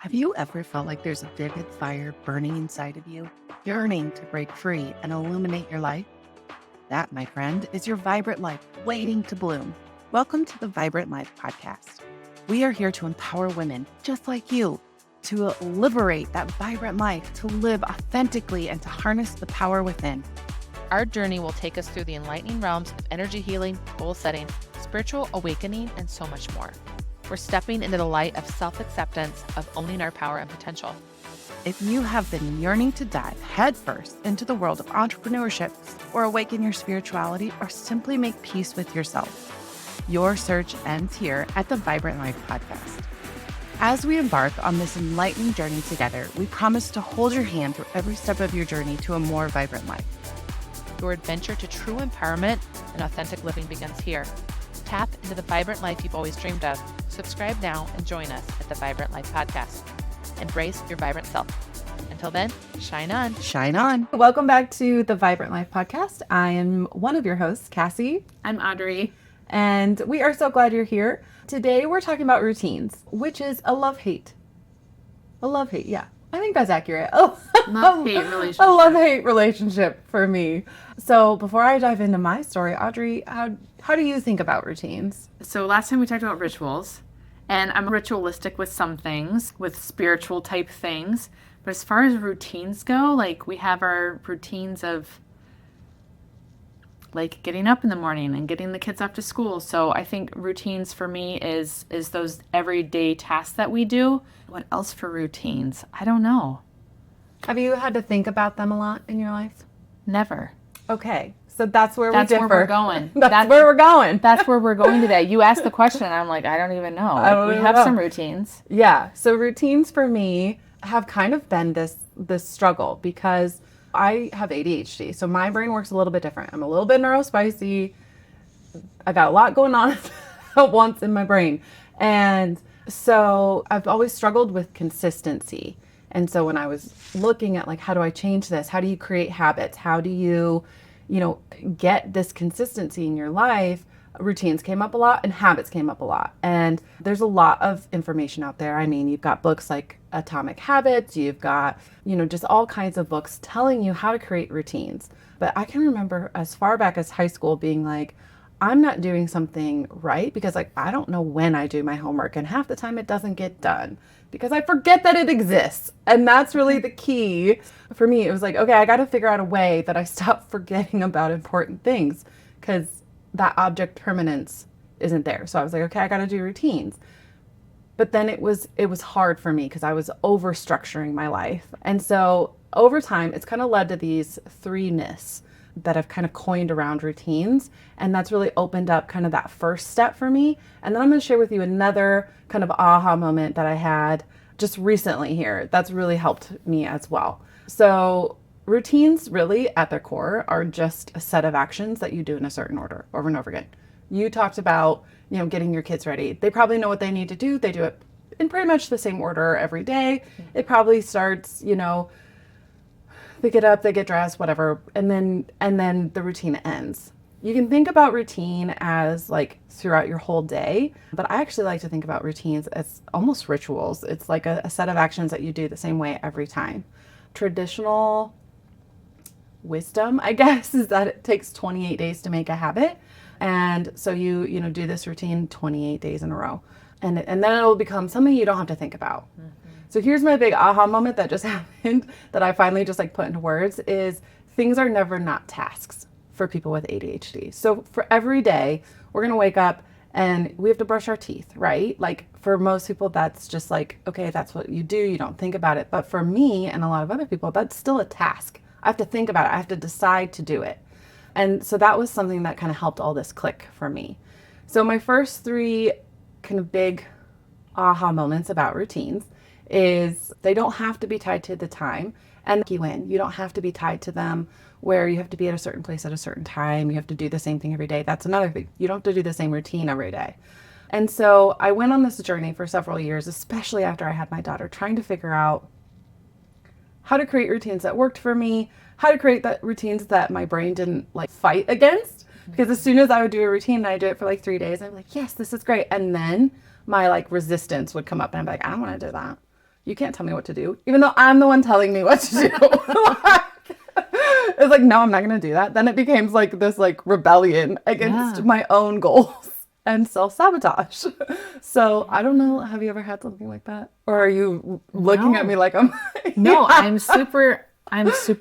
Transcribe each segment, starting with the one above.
Have you ever felt like there's a vivid fire burning inside of you, yearning to break free and illuminate your life? That, my friend, is your vibrant life waiting to bloom. Welcome to the Vibrant Life Podcast. We are here to empower women just like you to liberate that vibrant life, to live authentically, and to harness the power within. Our journey will take us through the enlightening realms of energy healing, goal setting, spiritual awakening, and so much more. We're stepping into the light of self-acceptance, of owning our power and potential. If you have been yearning to dive headfirst into the world of entrepreneurship, or awaken your spirituality, or simply make peace with yourself, your search ends here at the Vibrant Life Podcast. As we embark on this enlightening journey together, we promise to hold your hand through every step of your journey to a more vibrant life. Your adventure to true empowerment and authentic living begins here. Tap into the vibrant life you've always dreamed of. Subscribe now and join us at the Vibrant Life Podcast. Embrace your vibrant self. Until then, shine on. Shine on. Welcome back to the Vibrant Life Podcast. I am one of your hosts, Cassie. I'm Audrey. And we are so glad you're here. Today we're talking about routines, which is a love-hate. A love-hate, yeah. I think that's accurate. Love-hate relationship. A love-hate relationship for me. So before I dive into my story, Audrey, how do you think about routines? So last time we talked about rituals, and I'm ritualistic with some things, with spiritual type things. But as far as routines go, like we have our routines of like getting up in the morning and getting the kids off to school. So I think routines for me is those everyday tasks that we do. What else for routines? I don't know. Have you had to think about them a lot in your life? Never. Okay, so that's where we That's differ. where we're going. That's where we're going. That's where we're going today. You asked the question, and I'm like, I don't even know. I don't We even have know. some routines. Yeah. So routines for me have kind of been this struggle because I have ADHD. So my brain works a little bit different. I'm a little bit neurospicy. I got a lot going on at once in my brain. And so I've always struggled with consistency. And so when I was looking at like, how do I change this? How do you create habits? How do you get this consistency in your life? Routines came up a lot and habits came up a lot. And there's a lot of information out there. I mean, you've got books like Atomic Habits, you've got, just all kinds of books telling you how to create routines. But I can remember as far back as high school being like, I'm not doing something right because like, I don't know when I do my homework and half the time it doesn't get done because I forget that it exists. And that's really the key for me. It was like, okay, I got to figure out a way that I stop forgetting about important things because that object permanence isn't there. So I was like, okay, I got to do routines. But then it was hard for me because I was over structuring my life. And so over time, it's kind of led to these three-ness that I've kind of coined around routines. And that's really opened up kind of that first step for me. And then I'm going to share with you another kind of aha moment that I had just recently here that's really helped me as well. So routines really at their core are just a set of actions that you do in a certain order over and over again. You talked about, getting your kids ready. They probably know what they need to do. They do it in pretty much the same order every day. It probably starts, they get up, they get dressed, whatever, and then the routine ends. You can think about routine as like throughout your whole day, but I actually like to think about routines as almost rituals. It's like a set of actions that you do the same way every time. Traditional wisdom, I guess, is that it takes 28 days to make a habit. And so you do this routine 28 days in a row. And then it'll become something you don't have to think about. Mm-hmm. So here's my big aha moment that just happened that I finally just like put into words is things are never not tasks for people with ADHD. So for every day, we're going to wake up and we have to brush our teeth, right? Like for most people, that's just like, okay, that's what you do. You don't think about it. But for me and a lot of other people, that's still a task. I have to think about it. I have to decide to do it. And so that was something that kind of helped all this click for me. So my first three kind of big aha moments about routines is they don't have to be tied to the time and you don't have to be tied to them where you have to be at a certain place at a certain time. You have to do the same thing every day. That's another thing. You don't have to do the same routine every day. And so I went on this journey for several years, especially after I had my daughter, trying to figure out how to create routines that worked for me, how to create routines that my brain didn't like fight against. Because as soon as I would do a routine and I do it for like 3 days, I'm like, yes, this is great. And then my like resistance would come up and I'm like, I don't want to do that. You can't tell me what to do, even though I'm the one telling me what to do. It's like, no, I'm not going to do that. Then it becomes like this like rebellion against my own goals and self-sabotage. So I don't know. Have you ever had something like that? Or are you looking at me like I'm... No, I'm super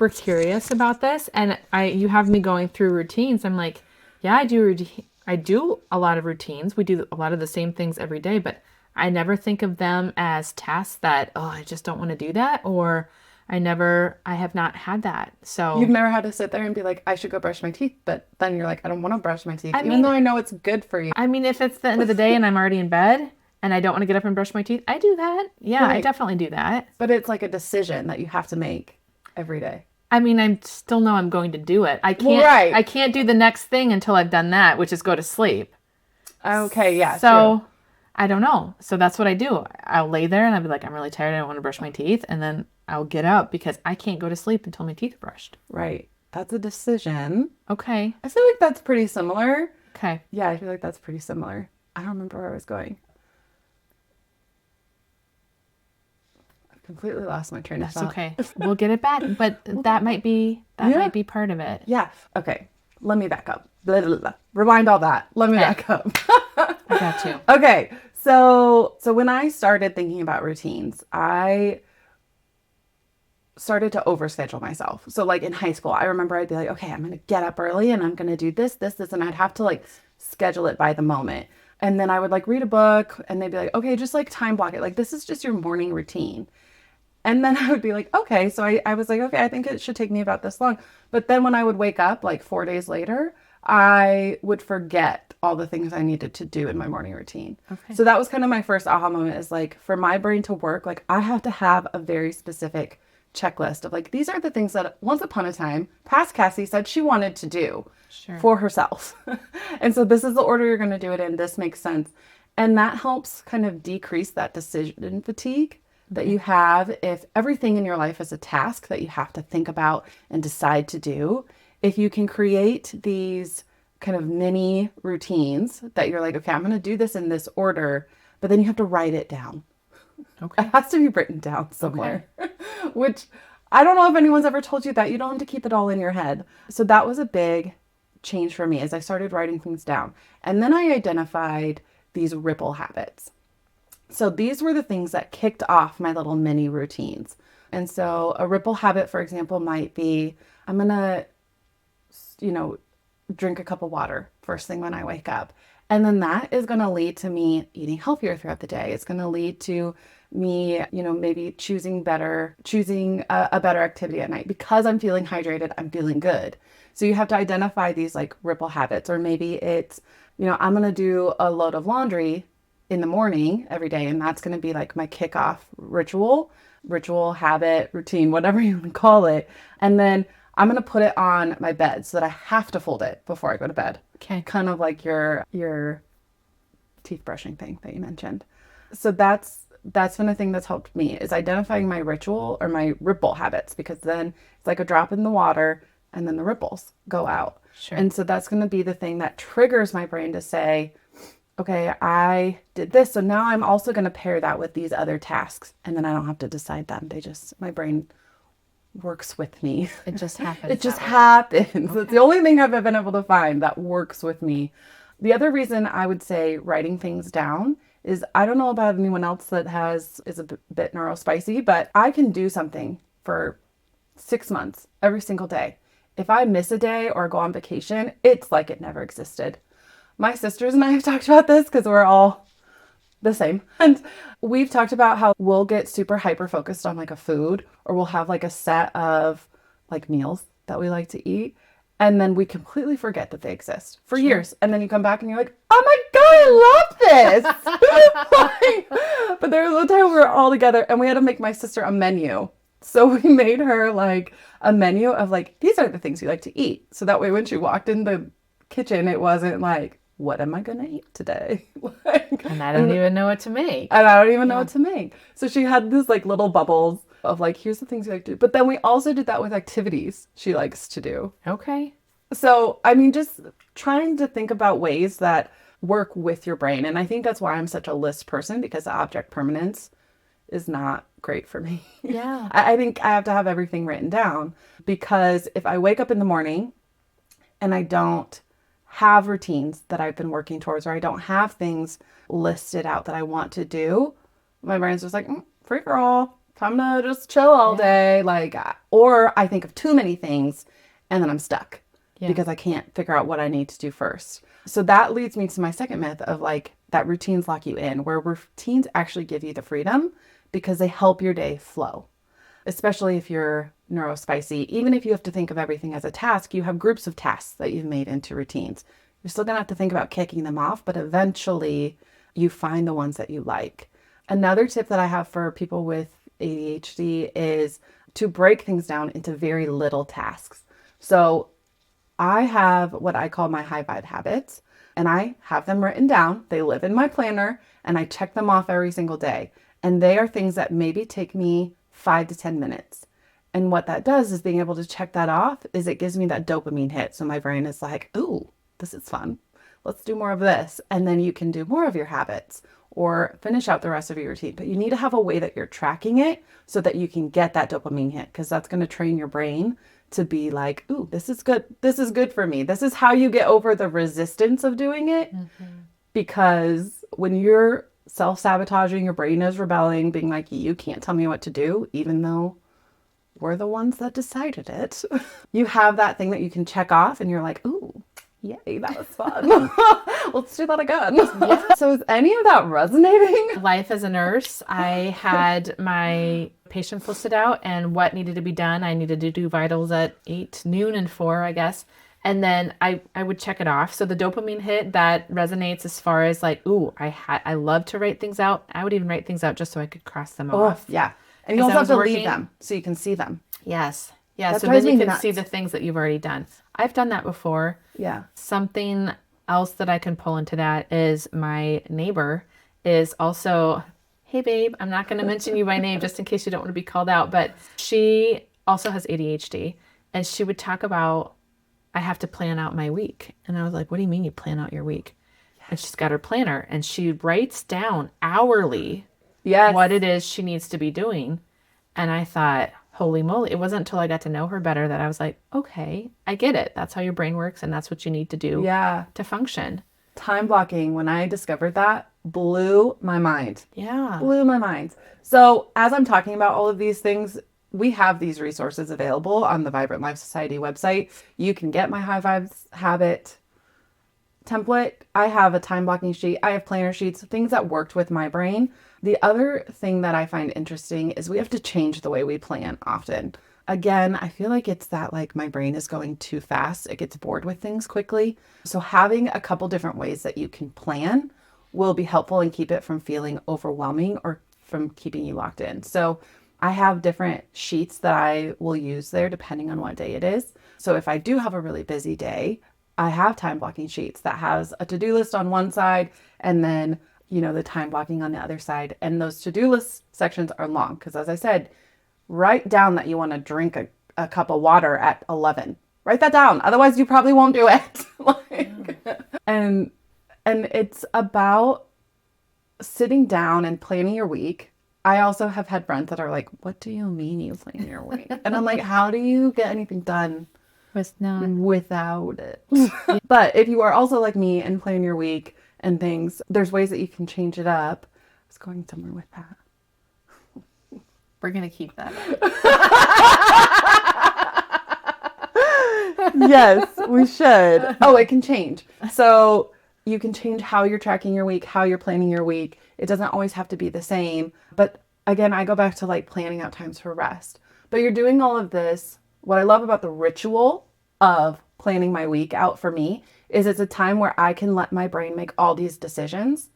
curious about this. And you have me going through routines. I'm like, yeah, I do a lot of routines. We do a lot of the same things every day, but I never think of them as tasks that, oh, I just don't want to do that. Or I have not had that. So you've never had to sit there and be like, I should go brush my teeth. But then you're like, I don't want to brush my teeth, even though I know it's good for you. I mean, if it's the end of the day and I'm already in bed and I don't want to get up and brush my teeth, I do that. Yeah, I definitely do that. But it's like a decision that you have to make every day. I mean, I still know I'm going to do it. I can't do the next thing until I've done that, which is go to sleep. Okay, yeah. So true. I don't know. So that's what I do. I'll lay there and I'll be like, I'm really tired. I don't want to brush my teeth. And then I'll get up because I can't go to sleep until my teeth are brushed. Right. That's a decision. Okay. I feel like that's pretty similar. Okay. Yeah, I feel like that's pretty similar. I don't remember where I was going. I've completely lost my train of thought. Okay. We'll get it back. But that might be part of it. Yeah. Okay. Let me back up. Blah, blah, blah. Rewind all that. Let me back up. I got you. Okay. So when I started thinking about routines, I started to overschedule myself. So like in high school, I remember I'd be like, okay, I'm going to get up early and I'm going to do this, and I'd have to like schedule it by the moment. And then I would like read a book and they'd be like, okay, just like time block it. Like, this is just your morning routine. And then I would be like, okay. So I was like, okay, I think it should take me about this long. But then when I would wake up like 4 days later, I would forget all the things I needed to do in my morning routine. Okay. So that was kind of my first aha moment, is like, for my brain to work, like I have to have a very specific checklist of like, these are the things that once upon a time past Cassie said she wanted to do for herself. And so this is the order you're going to do it in. This makes sense. And that helps kind of decrease that decision fatigue that you have if everything in your life is a task that you have to think about and decide to do. If you can create these kind of mini routines that you're like, okay, I'm going to do this in this order, but then you have to write it down. Okay. It has to be written down somewhere, which I don't know if anyone's ever told you that. You don't have to keep it all in your head. So that was a big change for me as I started writing things down. And then I identified these ripple habits. So these were the things that kicked off my little mini routines. And so a ripple habit, for example, might be, I'm going to, drink a cup of water first thing when I wake up. And then that is going to lead to me eating healthier throughout the day. It's going to lead to me, maybe choosing a better activity at night because I'm feeling hydrated, I'm feeling good. So you have to identify these like ripple habits, or maybe it's, I'm going to do a load of laundry in the morning every day. And that's going to be like my kickoff ritual, habit, routine, whatever you want to call it. And then I'm going to put it on my bed so that I have to fold it before I go to bed. Okay. Kind of like your teeth brushing thing that you mentioned. So that's been a thing that's helped me, is identifying my ritual or my ripple habits, because then it's like a drop in the water and then the ripples go out. Sure. And so that's going to be the thing that triggers my brain to say, okay, I did this. So now I'm also going to pair that with these other tasks. And then I don't have to decide them. My brain works with me. It just happens. It just happens. Okay. It's the only thing I've been able to find that works with me. The other reason I would say writing things down is, I don't know about anyone else that is a bit neurospicy, but I can do something for 6 months every single day. If I miss a day or go on vacation, it's like it never existed. My sisters and I have talked about this because we're all the same. And we've talked about how we'll get super hyper focused on like a food, or we'll have like a set of like meals that we like to eat. And then we completely forget that they exist for years. And then you come back and you're like, oh my God, I love this. But there was a time we were all together and we had to make my sister a menu. So we made her like a menu of like, these are the things you like to eat. So that way when she walked in the kitchen, it wasn't like, what am I going to eat today? And I don't even know what to make. And I don't even know what to make. So she had these like little bubbles of like, here's the things you like to do. But then we also did that with activities she likes to do. Okay. So, I mean, just trying to think about ways that work with your brain. And I think that's why I'm such a list person, because the object permanence is not great for me. Yeah. I think I have to have everything written down, because if I wake up in the morning and I don't have routines that I've been working towards, or I don't have things listed out that I want to do, my brain's just like, free for all. Time to just chill all day. Like, or I think of too many things and then I'm stuck because I can't figure out what I need to do first. So that leads me to my second myth of like that routines lock you in, where routines actually give you the freedom because they help your day flow. Especially if you're neurospicy, even if you have to think of everything as a task, you have groups of tasks that you've made into routines. You're still gonna have to think about kicking them off, but eventually you find the ones that you like. Another tip that I have for people with ADHD is to break things down into very little tasks. So I have what I call my high vibe habits, and I have them written down. They live in my planner and I check them off every single day. And they are things that maybe take me 5 to 10 minutes. And what that does is being able to check that off is it gives me that dopamine hit. So my brain is like, ooh, this is fun. Let's do more of this. And then you can do more of your habits or finish out the rest of your routine. But you need to have a way that you're tracking it so that you can get that dopamine hit, because that's going to train your brain to be like, ooh, this is good. This is good for me. This is how you get over the resistance of doing it. Because when you're self-sabotaging, your brain is rebelling, being like, you can't tell me what to do, even though we're the ones that decided it. You have that thing that you can check off and you're like, ooh, yay, that was fun. Let's do that again. Yeah. So is any of that resonating? Life as a nurse, I had my patients listed out and what needed to be done. I needed to do vitals at 8, noon, and 4, I guess. And then I would check it off. So the dopamine hit, that resonates as far as like, ooh, I love to write things out. I would even write things out just so I could cross them off. Yeah. And you also have to leave them so you can see them. Yes. Yeah. That So then you can nuts. see the things that you've already done. I've done that before. Yeah. Something else that I can pull into that is my neighbor is also, hey babe, I'm not going to mention you by name just in case you don't want to be called out, but she also has ADHD, and she would talk about, I have to plan out my week. And I was like, what do you mean you plan out your week? Yes. And she's got her planner and she writes down hourly what it is she needs to be doing. And I thought, holy moly, it wasn't until I got to know her better that I was like, okay, I get it. That's how your brain works and that's what you need to do to function. Time blocking, when I discovered that, blew my mind. Yeah. Blew my mind. So as I'm talking about all of these things, we have these resources available on the Vibrant Life Society website. You can get my high vibes habit template. I have a time blocking sheet. I have planner sheets, things that worked with my brain. The other thing that I find interesting is we have to change the way we plan often. Again, I feel like it's that like my brain is going too fast. It gets bored with things quickly. So having a couple different ways that you can plan will be helpful and keep it from feeling overwhelming or from keeping you locked in. So I have different sheets that I will use there depending on what day it is. So if I do have a really busy day, I have time blocking sheets that has a to-do list on one side and then, you know, the time blocking on the other side. And those to-do list sections are long because, as I said, write down that you want to drink a cup of water at 11. Write that down. Otherwise, you probably won't do it. And it's about sitting down and planning your week. I also have had friends that are like, what do you mean you plan your week? And I'm like, how do you get anything done without it? But if you are also like me and plan your week and things, there's ways that you can change it up. I was going somewhere with that. We're going to keep that. Yes, we should. Oh, it can change. So you can change how you're tracking your week, how you're planning your week. It doesn't always have to be the same. But again, I go back to like planning out times for rest. But you're doing all of this. What I love about the ritual of planning my week out for me is it's a time where I can let my brain make all these decisions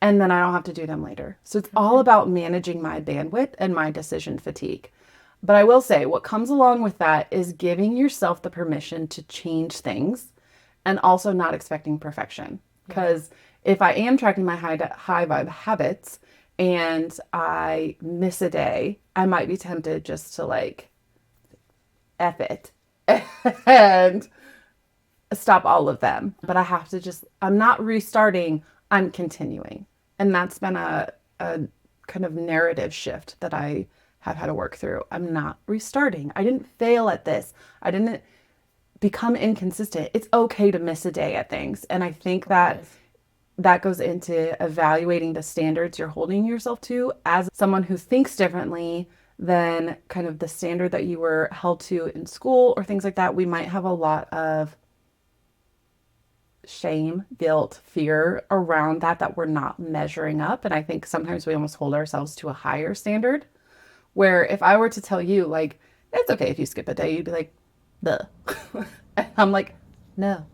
and then I don't have to do them later. So it's all about managing my bandwidth and my decision fatigue. But I will say what comes along with that is giving yourself the permission to change things and also not expecting perfection. Because if I am tracking my high vibe habits and I miss a day, I might be tempted just to like F it and stop all of them. But I have to I'm not restarting, I'm continuing. And that's been a kind of narrative shift that I have had to work through. I'm not restarting. I didn't fail at this. I didn't become inconsistent. It's okay to miss a day at things. And I think that goes into evaluating the standards you're holding yourself to as someone who thinks differently than kind of the standard that you were held to in school or things like that. We might have a lot of shame, guilt, fear around that we're not measuring up. And I think sometimes we almost hold ourselves to a higher standard, where if I were to tell you, like, it's okay if you skip a day, you'd be like, duh. And I'm like, no,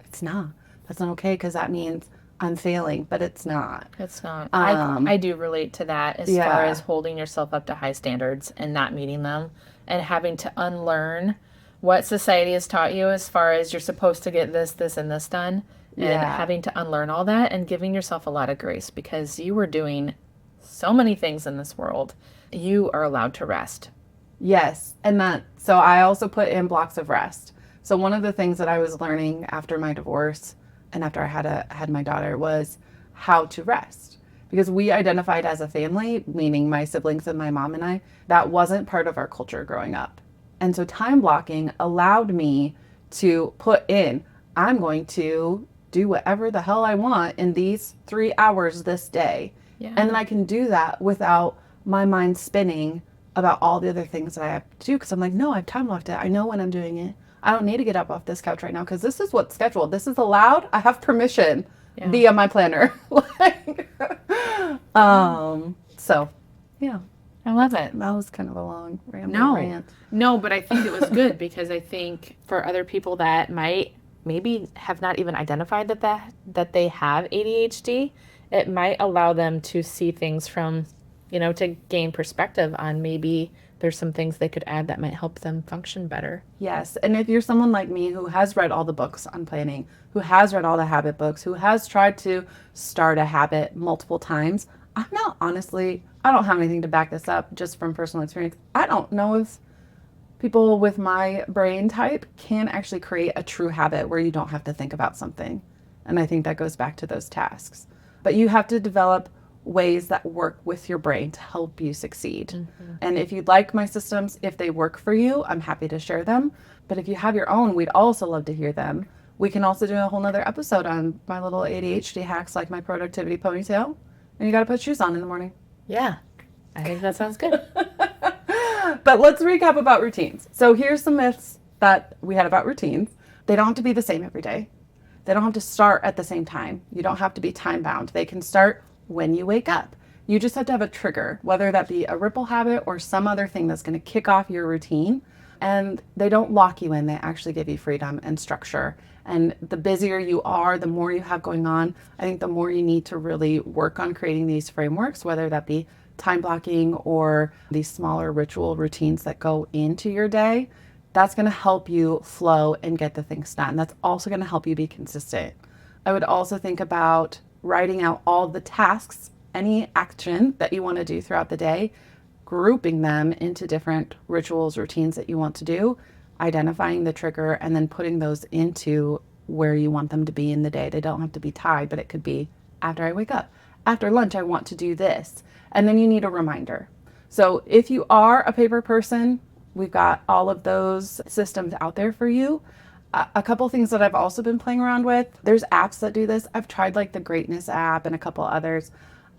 it's not. That's not okay, because that means I'm failing, but it's not. It's not. I do relate to that as far as holding yourself up to high standards and not meeting them, and having to unlearn what society has taught you as far as you're supposed to get this, this, and this done, and having to unlearn all that and giving yourself a lot of grace, because you were doing so many things in this world. You are allowed to rest. Yes. And so I also put in blocks of rest. So one of the things that I was learning after my divorce and after I had my daughter was how to rest, because we identified as a family, meaning my siblings and my mom and I, that wasn't part of our culture growing up. And so time blocking allowed me to put in, I'm going to do whatever the hell I want in these 3 hours this day. Yeah. And then I can do that without my mind spinning about all the other things that I have to do, because I'm like, no, I've time blocked it. I know when I'm doing it. I don't need to get up off this couch right now, because this is what's scheduled. This is allowed. I have permission via my planner. So, yeah. I love it. That was kind of a long rant. No, but I think it was good, because I think for other people that might maybe have not even identified that they have ADHD, it might allow them to see things from, to gain perspective on maybe there's some things they could add that might help them function better. Yes. And if you're someone like me who has read all the books on planning, who has read all the habit books, who has tried to start a habit multiple times, I don't have anything to back this up just from personal experience. I don't know if people with my brain type can actually create a true habit where you don't have to think about something. And I think that goes back to those tasks. But you have to develop ways that work with your brain to help you succeed. Mm-hmm. And if you'd like my systems, if they work for you, I'm happy to share them. But if you have your own, we'd also love to hear them. We can also do a whole nother episode on my little ADHD hacks, like my productivity ponytail. And you got to put shoes on in the morning. Yeah, I think that sounds good. But let's recap about routines. So here's some myths that we had about routines. They don't have to be the same every day. They don't have to start at the same time. You don't have to be time bound. They can start when you wake up. You just have to have a trigger, whether that be a ripple habit or some other thing that's going to kick off your routine. And they don't lock you in. They actually give you freedom and structure. And the busier you are, the more you have going on, I think the more you need to really work on creating these frameworks, whether that be time blocking or these smaller ritual routines that go into your day. That's going to help you flow and get the things done. That's also going to help you be consistent. I would also think about writing out all the tasks, any action that you want to do throughout the day, grouping them into different rituals, routines that you want to do, identifying the trigger, and then putting those into where you want them to be in the day. They don't have to be tied, but it could be after I wake up. After lunch, I want to do this. And then you need a reminder. So if you are a paper person, we've got all of those systems out there for you. A couple things that I've also been playing around with, there's apps that do this. I've tried like the Greatness app and a couple others.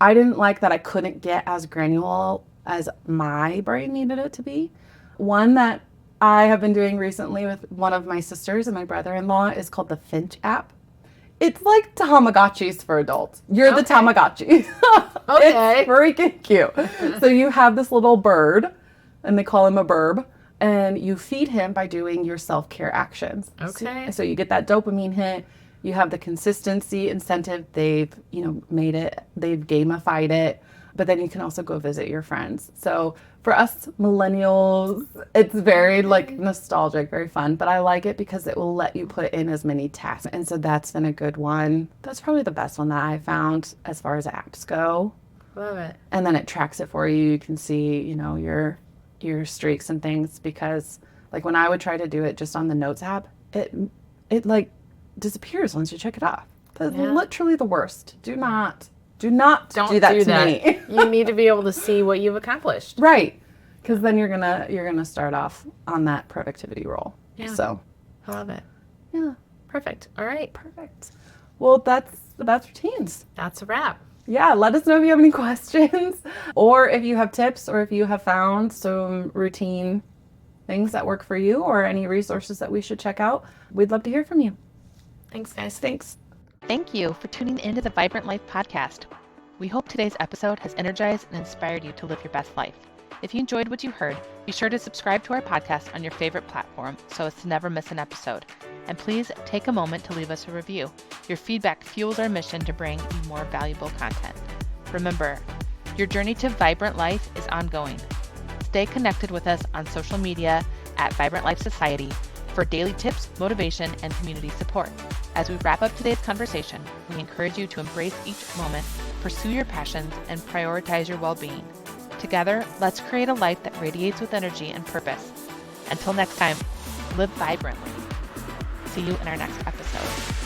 I didn't like that I couldn't get as granular as my brain needed it to be. One that I have been doing recently with one of my sisters and my brother-in-law is called the Finch app. It's like Tamagotchis for adults. You're the Tamagotchi. Okay. It's freaking cute. So you have this little bird, and they call him a burb, and you feed him by doing your self-care actions. Okay. So you get that dopamine hit. You have the consistency incentive. They've, made it. They've gamified it. But then you can also go visit your friends. So for us millennials, it's very nostalgic, very fun. But I like it because it will let you put in as many tasks. And so that's been a good one. That's probably the best one that I found as far as apps go. Love it. And then it tracks it for you. You can see, your streaks and things, because when I would try to do it just on the Notes app, it disappears once you check it off. That's literally the worst. Do not Do not do that to me. You need to be able to see what you've accomplished. Right. Because then you're gonna start off on that productivity roll. Yeah. So I love it. yeah. Perfect. All right. Perfect. Well, that's routines. That's a wrap. Yeah, let us know if you have any questions or if you have tips or if you have found some routine things that work for you or any resources that we should check out. We'd love to hear from you. Thanks, guys. Thanks. Thank you for tuning into the Vibrant Life podcast. We hope today's episode has energized and inspired you to live your best life. If you enjoyed what you heard, be sure to subscribe to our podcast on your favorite platform so as to never miss an episode. And please take a moment to leave us a review. Your feedback fuels our mission to bring you more valuable content. Remember, your journey to Vibrant Life is ongoing. Stay connected with us on social media at Vibrant Life Society for daily tips, motivation, and community support. As we wrap up today's conversation, we encourage you to embrace each moment, pursue your passions, and prioritize your well-being. Together, let's create a life that radiates with energy and purpose. Until next time, live vibrantly. See you in our next episode.